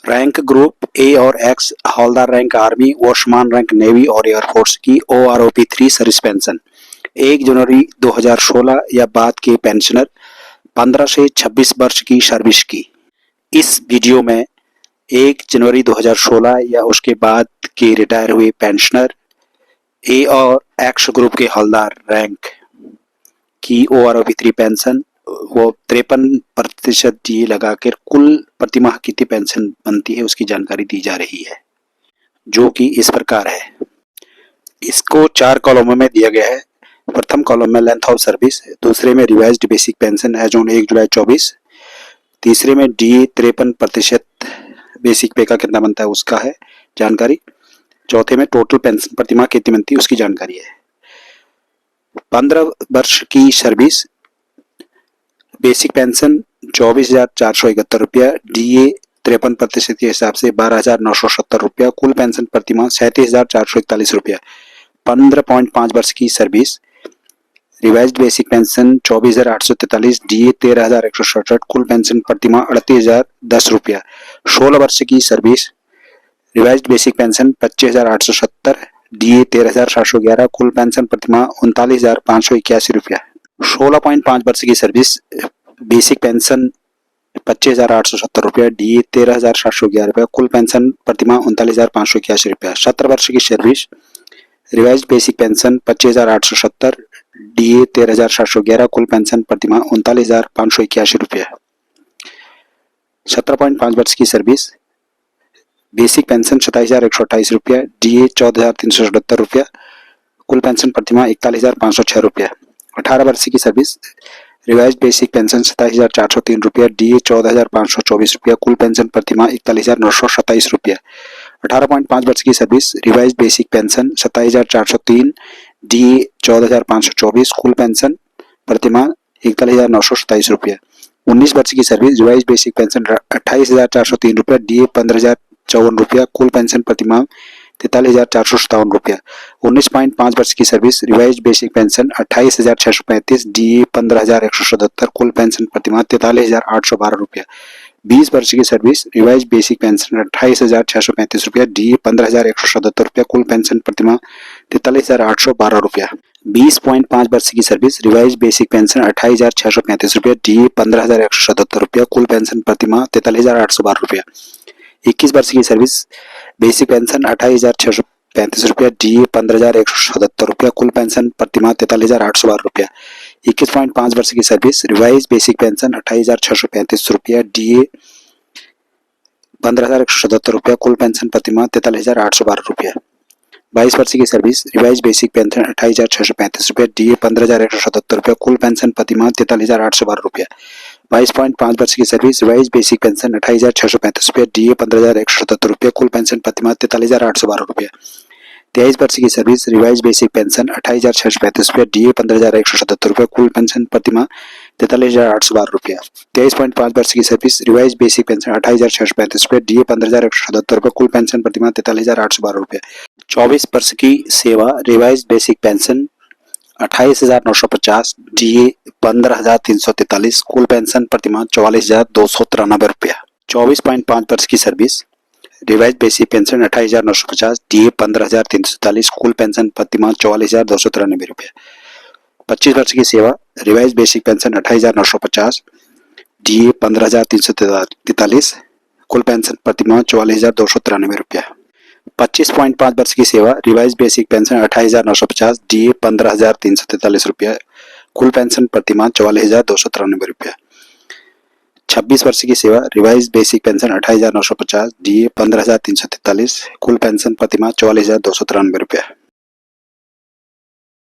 Rank group A और X, हवलदार rank army, washman rank navy और एयरफोर्स की OROP 3 सर्विस पेंशन 1 जनवरी 2016 या बाद के पेंशनर 15 से 26 वर्ष की सर्विस की। इस वीडियो में 1 जनवरी 2016 या उसके बाद के रिटायर हुए पेंशनर ए और एक्स ग्रुप के हवलदार रैंक की OROP 3 पेंशन वो 53% DA लगाकर कुल प्रतिमाह कितनी पेंशन बनती है उसकी जानकारी दी जा रही है, जो कि इस प्रकार है। इसको 4 कॉलमों में दिया गया है। प्रथम कॉलम में लेंथ ऑफ सर्विस, दूसरे में revised basic pension as on 1 July 24, तीसरे में DA 53% बेसिक पे का कितना बनता है उसका है जानकारी, चौथे में टोटल पेंशन प्रतिमाह कितनी बनती है उसकी जानकारी है। 15 वर्ष की सर्विस बेसिक पेंशन 24,471 रुपया, DA 53% के हिसाब से 12,970 रुपया, कुल पेंशन प्रतिमाह 37,441 रुपया। 15.5 वर्ष की service revised basic pension 24,843, DA 13,167, कुल पेंशन प्रतिमाह 38,010 रुपया। 16 वर्ष की service revised basic pension 25,870, DA 13,711, कुल पेंशन प्रतिमाह 39,581 रुपया। 16.5 वर्ष की सर्विस बेसिक पेंशन 25,870 रुपया, DA 13,711 रुपया, कुल पेंशन प्रतिमाह 39,581 रुपया। 17 वर्ष की service revised basic pension 25,870, DA 13,711, कुल पेंशन प्रतिमाह 39,581 रुपया। 17.5 वर्ष की सर्विस बेसिक पेंशन 27,128 रुपया, DA 14,377 रुपया, कुल पेंशन प्रतिमाह 41,506 रुपया। 18 वर्ष की सर्विस रिवाइज्ड बेसिक पेंशन 27,403 रुपया, DA 14,524 रुपया, कुल पेंशन प्रतिमाह 41,927 रुपया। 18.5 वर्ष की service revised basic pension 27,403, DA 14,524, कुल पेंशन प्रतिमाह 41,927 रुपया। 19 वर्ष की सर्विस रिवाइज्ड बेसिक पेंशन 28,403 रुपया, DA 15,054 रुपया, कुल पेंशन प्रतिमाह 43,457 रुपया। 19.5 वर्ष की service revised basic pension 28,635, DA 15,177, कुल पेंशन प्रतिमाह 43,812 रुपया। 20 वर्ष की सर्विस रिवाइज्ड बेसिक पेंशन 28,635 रुपया, DA 15,177 रुपया, कुल पेंशन प्रतिमाह 43,812 रुपया। 20.5 वर्ष की सर्विस रिवाइज्ड बेसिक पेंशन 28,635 रुपया, DA 15,177 रुपया, कुल पेंशन प्रतिमाह 43,812 रुपया। 21 वर्ष की सर्विस बेसिक पेंशन 28,635 रुपया, DA 15,177 रुपया, कुल पेंशन प्रतिमाह 43,812 रुपया। 21.5 वर्ष की सर्विस रिवाइज्ड बेसिक पेंशन 28,635 रुपया, DA 15,177 रुपया, कुल पेंशन प्रतिमाह 43,812 रुपया। 22 वर्ष की सर्विस रिवाइज्ड बेसिक पेंशन 28,635 रुपया, DA 15,177 रुपया, कुल पेंशन प्रतिमाह 43,812 रुपया। 22.5 वर्ष की सर्विस रिवाइज्ड बेसिक पेंशन 28,635 रुपया, DA 15,177 रुपया, कुल पेंशन प्रतिमाह 43,812 रुपया। 23 वर्ष की सर्विस रिवाइज्ड बेसिक पेंशन 28,635 रुपया, DA 15,177 रुपया, कुल पेंशन प्रतिमाह 43,812 रुपया। 23.5 वर्ष की सर्विस रिवाइज्ड बेसिक पेंशन 28,635 रुपया, DA 15,177 रुपया, कुल पेंशन प्रतिमाह 43,812 रुपया। 24 वर्ष की सेवा रिवाइज्ड बेसिक पेंशन 28,950, DA 15,343, कुल पेंशन प्रतिमाह 44,293 रुपया। 24.5 वर्ष की service revised basic pension 28,950, DA 15,343, कुल पेंशन प्रतिमाह 44,293 रुपया। 25 वर्ष की सेवा रिवाइज्ड बेसिक पेंशन 28,950, DA 15,343, कुल पेंशन प्रतिमाह 44,293 रुपया। 25.5 वर्ष की सेवा रिवाइज्ड बेसिक पेंशन 28,950, DA 15,343 रुपया, कुल पेंशन प्रतिमाह 44,293 रुपया। 26 वर्ष की सेवा रिवाइज्ड बेसिक पेंशन 28,950, DA 15,343, कुल पेंशन प्रतिमाह 44,293 रुपया।